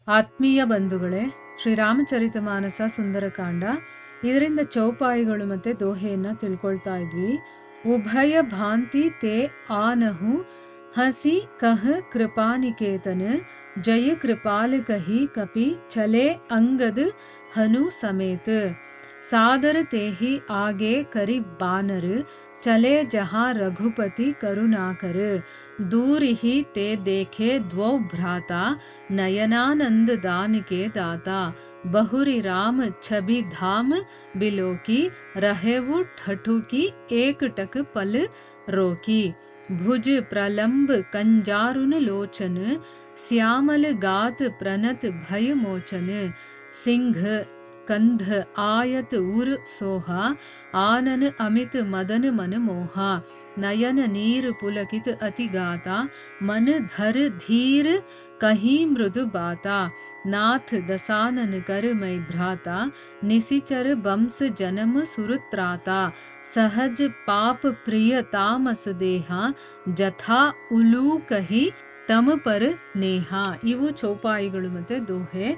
ಆತ್ಮೀಯ ಬಂಧುಗಳೇ, ಶ್ರೀರಾಮಚರಿತಮಾನಸ ಸುಂದರಕಾಂಡ ಇದರಿಂದ ಚೌಪಾಯಿಗಳು ಮತ್ತು ದೋಹೆಯನ್ನು ತಿಳ್ಕೊಳ್ತಾ ಇದ್ವಿ. ಉಭಯ ಭಾಂತಿ ತೇ ಆನಹು ಹಸಿ ಕಹ ಕೃಪಾನಿಕೇತನ ಜಯ ಕೃಪಾಲ ಕಹಿ ಕಪಿ ಚಲೆ ಅಂಗದ ಹನು ಸಮೇತ ಸಾದರ ತೇಹಿ ಆಗೆ ಕರಿ ಬಾನರ್ ಚಲೆ ಜಹಾ ರಘುಪತಿ ಕರುಣಾಕರ दूरिहि ते देखे द्वौ भ्राता नयनानंद दान के दाता बहुरी राम छवि धाम बिलोकी रहेवु ठठु की एक टक पल रोकी भुज प्रलंब कंजारुन लोचन श्यामल गात प्रणत भय मोचन सिंह कंध आयत उर सोहा आनन अमित मदन मन मोहा नयन नीर पुलकित अति गाता मन धर धीर कहीं मृदु बाता नाथ दसानन कर मई भ्राता निसिचर बंस जन्म सुरत्राता सहज पाप प्रिय तामस देहा जथा उलू कही तम पर नेहा. ಇವು ಚೌಪಾಯಿಗಳು ಮತ್ತೆ ದೋಹೆ.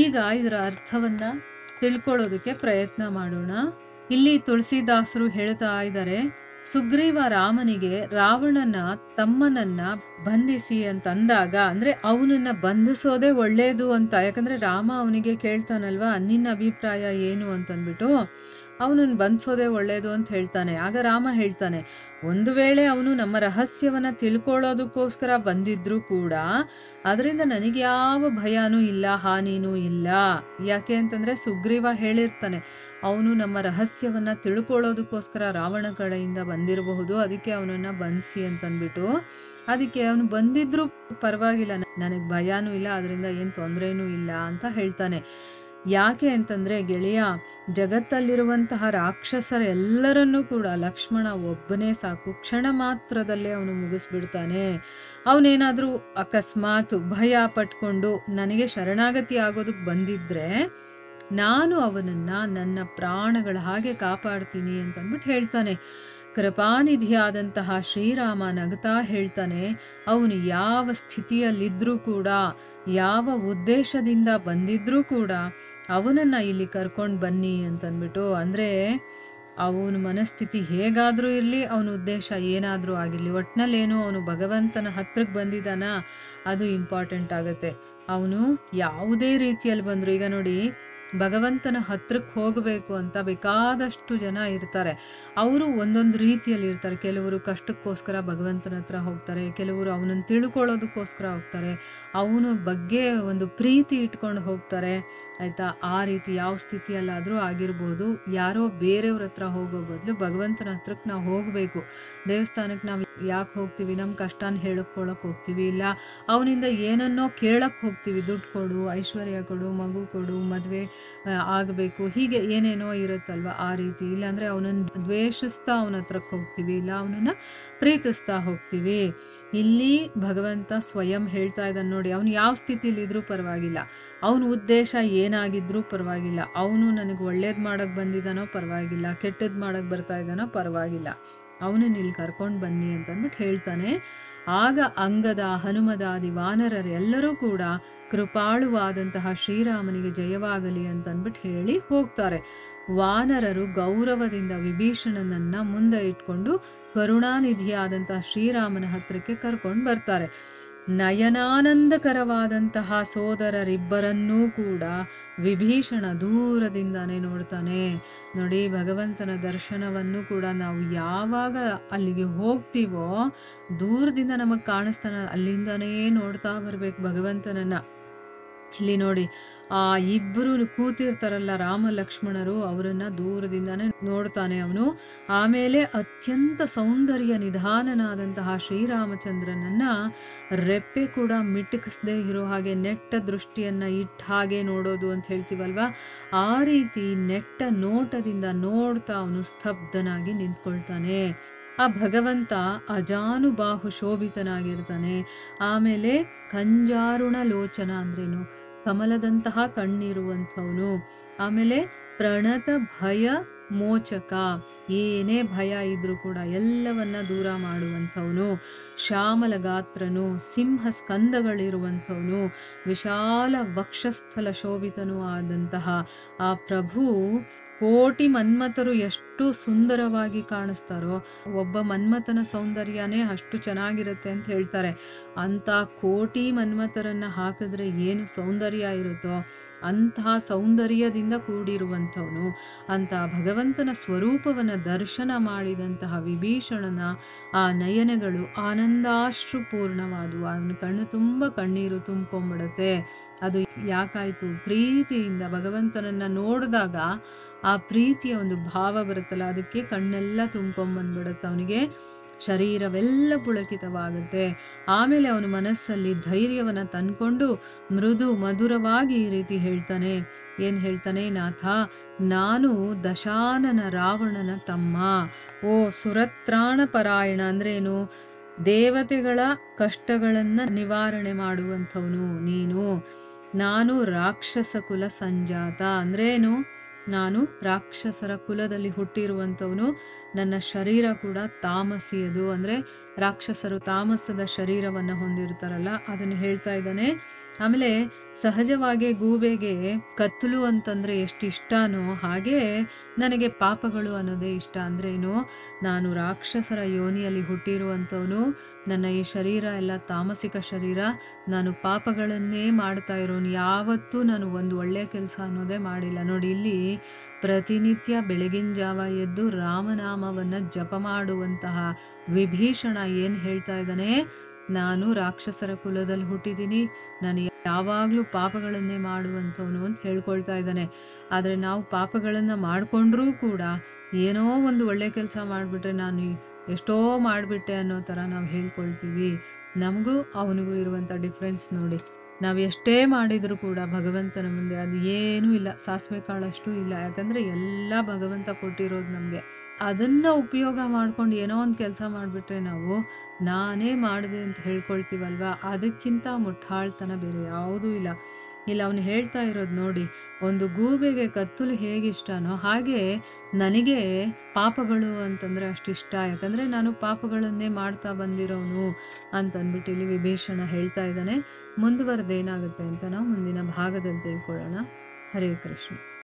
ಈಗ ಇದರ ಅರ್ಥವನ್ನ ತಿಳ್ಕೊಳ್ಳೋದಕ್ಕೆ ಪ್ರಯತ್ನ ಮಾಡೋಣ. ಇಲ್ಲಿ ತುಳಸಿದಾಸರು ಹೇಳ್ತಾ ಇದ್ದಾರೆ, ಸುಗ್ರೀವ ರಾಮನಿಗೆ ರಾವಣನ ತಮ್ಮನನ್ನ ಬಂಧಿಸಿ ಅಂತಂದಾಗ, ಅಂದ್ರೆ ಅವನನ್ನ ಬಂಧಿಸೋದೇ ಒಳ್ಳೇದು ಅಂತ. ಯಾಕಂದ್ರೆ ರಾಮ ಅವನಿಗೆ ಕೇಳ್ತಾನಲ್ವಾ, ನಿನ್ನ ಅಭಿಪ್ರಾಯ ಏನು ಅಂತಂದ್ಬಿಟ್ಟು ಅವನನ್ನು ಬಂಧಿಸೋದೇ ಒಳ್ಳೇದು ಅಂತ ಹೇಳ್ತಾನೆ. ಆಗ ರಾಮ ಹೇಳ್ತಾನೆ, ಒಂದು ವೇಳೆ ಅವನು ನಮ್ಮ ರಹಸ್ಯವನ್ನ ತಿಳ್ಕೊಳ್ಳೋದಕ್ಕೋಸ್ಕರ ಬಂದಿದ್ರು ಕೂಡ ಅದರಿಂದ ನನಗೆ ಯಾವ ಭಯನೂ ಇಲ್ಲ, ಹಾನಿನೂ ಇಲ್ಲ. ಯಾಕೆ ಅಂತಂದ್ರೆ ಸುಗ್ರೀವ ಹೇಳಿರ್ತಾನೆ, ಅವನು ನಮ್ಮ ರಹಸ್ಯವನ್ನ ತಿಳ್ಕೊಳ್ಳೋದಕ್ಕೋಸ್ಕರ ರಾವಣ ಕಡೆಯಿಂದ ಬಂದಿರಬಹುದು, ಅದಕ್ಕೆ ಅವನನ್ನ ಬಂಧಿಸಿ ಅಂತಂದ್ಬಿಟ್ಟು. ಅದಕ್ಕೆ ಅವನು ಬಂದಿದ್ರು ಪರವಾಗಿಲ್ಲ, ನನಗೆ ಭಯನೂ ಇಲ್ಲ, ಅದರಿಂದ ಏನು ತೊಂದರೆನೂ ಇಲ್ಲ ಅಂತ ಹೇಳ್ತಾನೆ. ಯಾಕೆ ಅಂತಂದ್ರೆ ಗೆಳೆಯ, ಜಗತ್ತಲ್ಲಿರುವಂತಹ ರಾಕ್ಷಸರೆಲ್ಲರನ್ನೂ ಕೂಡ ಲಕ್ಷ್ಮಣ ಒಬ್ಬನೇ ಸಾಕು, ಕ್ಷಣ ಮಾತ್ರದಲ್ಲೇ ಅವನು ಮುಗಿಸ್ಬಿಡ್ತಾನೆ. ಅವನೇನಾದ್ರೂ ಅಕಸ್ಮಾತ್ ಭಯ ಪಟ್ಕೊಂಡು ನನಗೆ ಶರಣಾಗತಿ ಆಗೋದಕ್ಕೆ ಬಂದಿದ್ರೆ ನಾನು ಅವನನ್ನ ನನ್ನ ಪ್ರಾಣಗಳ ಹಾಗೆ ಕಾಪಾಡ್ತೀನಿ ಅಂತಂದ್ಬಿಟ್ಟು ಹೇಳ್ತಾನೆ. ಕೃಪಾನಿಧಿಯಾದಂತಹ ಶ್ರೀರಾಮ ನಗ್ತಾ ಹೇಳ್ತಾನೆ, ಅವನು ಯಾವ ಸ್ಥಿತಿಯಲ್ಲಿದ್ರೂ ಕೂಡ, ಯಾವ ಉದ್ದೇಶದಿಂದ ಬಂದಿದ್ರೂ ಕೂಡ ಅವನನ್ನ ಇಲ್ಲಿ ಕರ್ಕೊಂಡು ಬನ್ನಿ ಅಂತಂದ್ಬಿಟ್ಟು. ಅಂದರೆ ಅವನ ಮನಸ್ಥಿತಿ ಹೇಗಾದರೂ ಇರಲಿ, ಅವನ ಉದ್ದೇಶ ಏನಾದರೂ ಆಗಿರಲಿ, ಒಟ್ಟಿನಲ್ಲೇನು ಅವನು ಭಗವಂತನ ಹತ್ರಕ್ಕೆ ಬಂದಿದ್ದಾನ ಅದು ಇಂಪಾರ್ಟೆಂಟ್ ಆಗುತ್ತೆ. ಅವನು ಯಾವುದೇ ರೀತಿಯಲ್ಲಿ ಬಂದರು, ಈಗ ನೋಡಿ ಭಗವಂತನ ಹತ್ರಕ್ಕೆ ಹೋಗಬೇಕು ಅಂತ ಬೇಕಾದಷ್ಟು ಜನ ಇರ್ತಾರೆ. ಅವರು ಒಂದೊಂದು ರೀತಿಯಲ್ಲಿ ಇರ್ತಾರೆ. ಕೆಲವರು ಕಷ್ಟಕ್ಕೋಸ್ಕರ ಭಗವಂತನ ಹತ್ರ ಹೋಗ್ತಾರೆ, ಕೆಲವರು ಅವನನ್ನು ತಿಳ್ಕೊಳ್ಳೋದಕ್ಕೋಸ್ಕರ ಹೋಗ್ತಾರೆ, ಅವನ ಬಗ್ಗೆ ಒಂದು ಪ್ರೀತಿ ಇಟ್ಕೊಂಡು ಹೋಗ್ತಾರೆ. ಆಯಿತಾ, ಆ ರೀತಿ ಯಾವ ಸ್ಥಿತಿಯಲ್ಲಾದರೂ ಆಗಿರ್ಬೋದು. ಯಾರೋ ಬೇರೆಯವ್ರ ಹತ್ರ ಹೋಗೋ ಬದಲು ಭಗವಂತನ ಹತ್ರಕ್ಕೆ ನಾವು ಹೋಗಬೇಕು. ದೇವಸ್ಥಾನಕ್ಕೆ ನಾವು ಯಾಕೆ ಹೋಗ್ತೀವಿ? ನಮ್ಮ ಕಷ್ಟನ ಹೇಳ್ಕೊಳ್ಳೋಕೆ ಹೋಗ್ತೀವಿ, ಇಲ್ಲ ಅವನಿಂದ ಏನನ್ನೋ ಕೇಳಕ್ಕೆ ಹೋಗ್ತೀವಿ. ದುಡ್ಡು ಕೊಡು, ಐಶ್ವರ್ಯ ಕೊಡು, ಮಗು ಕೊಡು, ಮದುವೆ ಆಗಬೇಕು, ಹೀಗೆ ಏನೇನೋ ಇರುತ್ತಲ್ವ ಆ ರೀತಿ. ಇಲ್ಲಾಂದರೆ ಅವನನ್ನು ದ್ವೇಷಿಸ್ತಾ ಅವನ ಹತ್ರಕ್ಕೆ ಹೋಗ್ತೀವಿ, ಇಲ್ಲ ಅವನನ್ನು ಪ್ರೀತಿಸ್ತಾ ಹೋಗ್ತೀವಿ. ಇಲ್ಲಿ ಭಗವಂತ ಸ್ವಯಂ ಹೇಳ್ತಾ ಇದ್ದಾನೆ ನೋಡಿ, ಅವನು ಯಾವ ಸ್ಥಿತಿಲಿದ್ರೂ ಪರವಾಗಿಲ್ಲ, ಅವನ ಉದ್ದೇಶ ಏನಾಗಿದ್ರೂ ಪರವಾಗಿಲ್ಲ, ಅವನು ನನಗೆ ಒಳ್ಳೇದು ಮಾಡೋಕ್ಕೆ ಬಂದಿದ್ದಾನೋ ಪರವಾಗಿಲ್ಲ, ಕೆಟ್ಟದ್ದು ಮಾಡೋಕ್ಕೆ ಬರ್ತಾ ಇದ್ದಾನೋ ಪರವಾಗಿಲ್ಲ, ಅವನನ್ನು ಇಲ್ಲಿ ಕರ್ಕೊಂಡು ಬನ್ನಿ ಅಂತಂದ್ಬಿಟ್ಟು ಹೇಳ್ತಾನೆ. ಆಗ ಅಂಗದ, ಹನುಮದಾದಿ ವಾನರರೆಲ್ಲರೂ ಕೂಡ ಕೃಪಾಳುವಾದಂತಹ ಶ್ರೀರಾಮನಿಗೆ ಜಯವಾಗಲಿ ಅಂತಂದ್ಬಿಟ್ಟು ಹೇಳಿ ಹೋಗ್ತಾರೆ. ವಾನರರು ಗೌರವದಿಂದ ವಿಭೀಷಣನನ್ನ ಮುಂದೆ ಇಟ್ಕೊಂಡು ಕರುಣಾನಿಧಿಯಾದಂತಹ ಶ್ರೀರಾಮನ ಹತ್ರಕ್ಕೆ ಕರ್ಕೊಂಡು ಬರ್ತಾರೆ. ನಯನಾನಂದಕರವಾದಂತಹ ಸೋದರರಿಬ್ಬರನ್ನೂ ಕೂಡ ವಿಭೀಷಣ ದೂರದಿಂದಾನೇ ನೋಡ್ತಾನೆ. ನೋಡಿ, ಭಗವಂತನ ದರ್ಶನವನ್ನು ಕೂಡ ನಾವು ಯಾವಾಗ ಅಲ್ಲಿಗೆ ಹೋಗ್ತೀವೋ ದೂರದಿಂದ ನಮಗೆ ಕಾಣಿಸ್ತಾನೆ, ಅಲ್ಲಿಂದನೇ ನೋಡ್ತಾ ಬರ್ಬೇಕು ಭಗವಂತನನ್ನ. ಇಲ್ಲಿ ನೋಡಿ, ಆ ಇಬ್ಬರು ಕೂತಿರ್ತಾರಲ್ಲ ರಾಮ ಲಕ್ಷ್ಮಣರು, ಅವರನ್ನ ದೂರದಿಂದಾನೇ ನೋಡ್ತಾನೆ ಅವನು. ಆಮೇಲೆ ಅತ್ಯಂತ ಸೌಂದರ್ಯ ನಿಧಾನನಾದಂತಹ ಶ್ರೀರಾಮಚಂದ್ರನನ್ನ ರೆಪ್ಪೆ ಕೂಡ ಮಿಟುಕಿಸದೆ ಇರೋ ಹಾಗೆ ನೆಟ್ಟ ದೃಷ್ಟಿಯನ್ನ ಇಟ್ಟ ಹಾಗೆ ನೋಡೋದು ಅಂತ ಹೇಳ್ತೀವಲ್ವಾ, ಆ ರೀತಿ ನೆಟ್ಟ ನೋಟದಿಂದ ನೋಡ್ತಾ ಅವನು ಸ್ತಬ್ಧನಾಗಿ ನಿಂತ್ಕೊಳ್ತಾನೆ. ಆ ಭಗವಂತ ಅಜಾನುಬಾಹು ಶೋಭಿತನಾಗಿರ್ತಾನೆ. ಆಮೇಲೆ ಕಂಜಾರುಣ ಲೋಚನ ಅಂದ್ರೇನು, ಕಮಲದಂತಹ ಕಣ್ಣಿರುವಂಥವನು. ಆಮೇಲೆ ಪ್ರಣತ ಭಯ ಮೋಚಕ, ಏನೇ ಭಯ ಇದ್ರೂ ಕೂಡ ಎಲ್ಲವನ್ನ ದೂರ ಮಾಡುವಂಥವನು, ಶ್ಯಾಮಲ ಗಾತ್ರನು, ಸಿಂಹ ಸ್ಕಂದಗಳಿರುವಂಥವನು, ವಿಶಾಲ ವಕ್ಷಸ್ಥಲ ಶೋಭಿತನೂ ಆದಂತಹ ಆ ಪ್ರಭು ಕೋಟಿ ಮನ್ಮಥರು ಎಷ್ಟು ಸುಂದರವಾಗಿ ಕಾಣಿಸ್ತಾರೋ, ಒಬ್ಬ ಮನ್ಮಥನ ಸೌಂದರ್ಯನೇ ಅಷ್ಟು ಚೆನ್ನಾಗಿರುತ್ತೆ ಅಂತ ಹೇಳ್ತಾರೆ. ಅಂಥ ಕೋಟಿ ಮನ್ಮಥರನ್ನ ಹಾಕಿದ್ರೆ ಏನು ಸೌಂದರ್ಯ ಇರುತ್ತೋ ಅಂತಹ ಸೌಂದರ್ಯದಿಂದ ಕೂಡಿರುವಂಥವನು, ಅಂತಹ ಭಗವಂತನ ಸ್ವರೂಪವನ್ನು ದರ್ಶನ ಮಾಡಿದಂತಹ ವಿಭೀಷಣನ ಆ ನಯನಗಳು ಆನಂದಾಶ್ರುಪೂರ್ಣವಾದವು. ಅವನ ಕಣ್ಣು ತುಂಬ ಕಣ್ಣೀರು ತುಂಬ್ಕೊಂಡ್ಬಿಡುತ್ತೆ. ಅದು ಯಾಕಾಯಿತು? ಪ್ರೀತಿಯಿಂದ ಭಗವಂತನನ್ನು ನೋಡಿದಾಗ ಆ ಪ್ರೀತಿಯ ಒಂದು ಭಾವ ಬರುತ್ತಲ್ಲ, ಅದಕ್ಕೆ ಕಣ್ಣೆಲ್ಲ ತುಂಬ್ಕೊಂಡ್ಬಂದ್ಬಿಡುತ್ತೆ. ಅವನಿಗೆ ಶರೀರವೆಲ್ಲ ಪುಳಕಿತವಾಗುತ್ತೆ. ಆಮೇಲೆ ಅವನ ಮನಸ್ಸಲ್ಲಿ ಧೈರ್ಯವನ್ನು ತಂದ್ಕೊಂಡು ಮೃದು ಮಧುರವಾಗಿ ಈ ರೀತಿ ಹೇಳ್ತಾನೆ. ಏನು ಹೇಳ್ತಾನೆ? ನಾಥ, ನಾನು ದಶಾನನ ರಾವಣನ ತಮ್ಮ. ಓ ಸುರತ್ರಾಣ ಪರಾಯಣ ಅಂದ್ರೇನು? ದೇವತೆಗಳ ಕಷ್ಟಗಳನ್ನು ನಿವಾರಣೆ ಮಾಡುವಂಥವನು ನೀನು. ನಾನು ರಾಕ್ಷಸ ಕುಲ ಸಂಜಾತ ಅಂದ್ರೇನು? ನಾನು ರಾಕ್ಷಸರ ಕುಲದಲ್ಲಿ ಹುಟ್ಟಿರುವಂಥವನು. ನನ್ನ ಶರೀರ ಕೂಡ ತಾಮಸಿಯದು, ಅಂದರೆ ರಾಕ್ಷಸರು ತಾಮಸದ ಶರೀರವನ್ನು ಹೊಂದಿರ್ತಾರಲ್ಲ ಅದನ್ನು ಹೇಳ್ತಾ ಇದ್ದಾನೆ. ಆಮೇಲೆ ಸಹಜವಾಗಿ ಗೂಬೆಗೆ ಕತ್ತಲು ಅಂತಂದರೆ ಎಷ್ಟು ಇಷ್ಟನೋ ಹಾಗೆ ನನಗೆ ಪಾಪಗಳು ಅನ್ನೋದೇ ಇಷ್ಟ. ಅಂದ್ರೇನು? ನಾನು ರಾಕ್ಷಸರ ಯೋನಿಯಲ್ಲಿ ಹುಟ್ಟಿರುವಂಥವನು, ನನ್ನ ಈ ಶರೀರ ಎಲ್ಲ ತಾಮಸಿಕ ಶರೀರ, ನಾನು ಪಾಪಗಳನ್ನೇ ಮಾಡ್ತಾ ಇರೋನು. ಯಾವತ್ತೂ ನಾನು ಒಂದು ಒಳ್ಳೆಯ ಕೆಲಸ ಅನ್ನೋದೇ ಮಾಡಿಲ್ಲ. ನೋಡಿ, ಇಲ್ಲಿ ಪ್ರತಿನಿತ್ಯ ಬೆಳಗಿನ ಜಾವ ಎದ್ದು ರಾಮನಾಮವನ್ನು ಜಪ ಮಾಡುವಂತಹ ವಿಭೀಷಣ ಏನು ಹೇಳ್ತಾ ಇದ್ದಾನೆ? ನಾನು ರಾಕ್ಷಸರ ಕುಲದಲ್ಲಿ ಹುಟ್ಟಿದ್ದೀನಿ, ನಾನು ಯಾವಾಗಲೂ ಪಾಪಗಳನ್ನೇ ಮಾಡುವಂಥವನು ಅಂತ ಹೇಳ್ಕೊಳ್ತಾ ಇದ್ದಾನೆ. ಆದರೆ ನಾವು ಪಾಪಗಳನ್ನು ಮಾಡಿಕೊಂಡ್ರೂ ಕೂಡ ಏನೋ ಒಂದು ಒಳ್ಳೆ ಕೆಲಸ ಮಾಡಿಬಿಟ್ರೆ ನಾನು ಎಷ್ಟೋ ಮಾಡಿಬಿಟ್ಟೆ ಅನ್ನೋ ಥರ ನಾವು ಹೇಳ್ಕೊಳ್ತೀವಿ. ನಮಗೂ ಅವನಿಗೂ ಇರುವಂಥ ಡಿಫ್ರೆನ್ಸ್ ನೋಡಿ. ನಾವು ಎಷ್ಟೇ ಮಾಡಿದರೂ ಕೂಡ ಭಗವಂತನ ಮುಂದೆ ಅದು ಏನೂ ಇಲ್ಲ, ಸಾಸಿವೆ ಕಾಳಷ್ಟು ಇಲ್ಲ. ಯಾಕಂದರೆ ಎಲ್ಲ ಭಗವಂತ ಕೊಟ್ಟಿರೋದು ನಮಗೆ. ಅದನ್ನು ಉಪಯೋಗ ಮಾಡ್ಕೊಂಡು ಏನೋ ಒಂದು ಕೆಲಸ ಮಾಡಿಬಿಟ್ರೆ ನಾವು ನಾನೇ ಮಾಡಿದೆ ಅಂತ ಹೇಳ್ಕೊಳ್ತೀವಲ್ವ, ಅದಕ್ಕಿಂತ ಮುಟ್ಟಾಳ್ತನ ಬೇರೆ ಯಾವುದೂ ಇಲ್ಲ. ಇಲ್ಲ, ಅವನು ಹೇಳ್ತಾ ಇರೋದು ನೋಡಿ, ಒಂದು ಗೂಬೆಗೆ ಕತ್ತಲು ಹೇಗೆ ಇಷ್ಟನೋ ಹಾಗೆ ನನಗೆ ಪಾಪಗಳು ಅಂತಂದರೆ ಅಷ್ಟಿಷ್ಟ. ಯಾಕಂದರೆ ನಾನು ಪಾಪಗಳನ್ನೇ ಮಾಡ್ತಾ ಬಂದಿರೋನು ಅಂತಂದ್ಬಿಟ್ಟು ಇಲ್ಲಿ ವಿಭೀಷಣ ಹೇಳ್ತಾ ಇದ್ದಾನೆ. ಮುಂದುವರೆದೇನಾಗುತ್ತೆ ಅಂತ ನಾವು ಮುಂದಿನ ಭಾಗದಲ್ಲಿ ತಿಳ್ಕೊಳ್ಳೋಣ. ಹರೇ ಕೃಷ್ಣ.